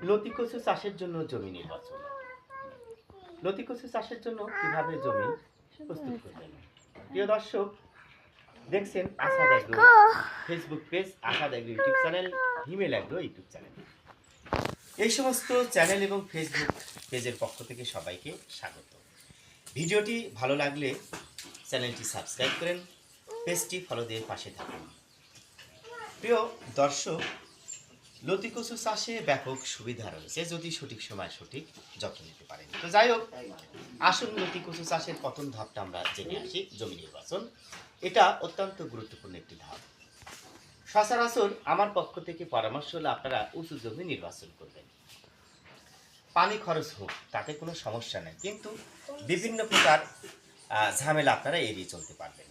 লতি কচু চাষের জন্য জমি নির্বাচন। লতি কচু চাষের জন্য কিভাবে জমি প্রস্তুত করবেন? প্রিয় দর্শক, দেখছেন Asad agro Facebook page, Asad agro YouTube channel, Himel agro YouTube channel. এই সমস্ত চ্যানেল এবং ফেসবুক পেজের পক্ষ থেকে সবাইকে স্বাগত। ভিডিওটি ভালো লাগলে চ্যানেলটি সাবস্ক্রাইব করেন, পেজটি ফলো দিয়ে পাশে থাকুন। প্রিয় দর্শক, লতি কচু চাষে ব্যাপক সুবিধা রয়েছে যদি সঠিক সময় সঠিক যত্ন নিতে পারেন। তো যাই হোক, আসুন লতি কচু চাষের প্রথম ধাপটা আমরা জেনে আসি, জমি নির্বাচন। এটা অত্যন্ত গুরুত্বপূর্ণ একটি ধাপ। সচরাচর আমার পক্ষ থেকে পরামর্শ হলো আপনারা উঁচু জমি নির্বাচন করবেন। পানি খরচ হোক, তাতে কোনো সমস্যা নেই, কিন্তু বিভিন্ন প্রকার ঝামেলা আপনারা এড়িয়ে চলতে পারবেন।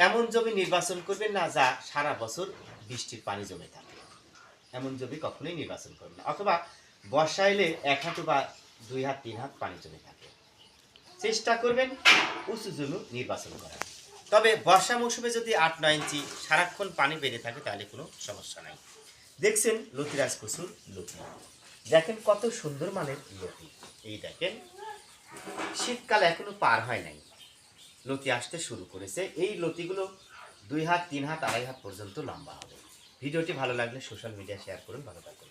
এমন জমি নির্বাচন করবেন না যা সারা বছর বৃষ্টির পানি জমে থাকে, এমন জমি কখনোই নির্বাচন করবেন না। অথবা বর্ষা এলে 1 হাঁটু বা 2 হাত 3 হাত পানি জমে থাকে। চেষ্টা করবেন উঁচু জমি নির্বাচন করার। তবে বর্ষা মৌসুমে যদি 8-9 ইঞ্চি সারাক্ষণ পানি বেড়ে থাকে তাহলে কোনো সমস্যা নাই। দেখছেন লতিরাজ কচুর লতি, দেখেন কত সুন্দর মানের লতি। এই দেখেন, শীতকাল এখনো পার হয় নাই, লতি আসতে শুরু করেছে। এই লতিগুলো 2 হাত 3 হাত 2.5 হাত পর্যন্ত লম্বা হবে। ভিডিওটি ভালো লাগলে সোশ্যাল মিডিয়া শেয়ার করুন। ভালো থাকুন।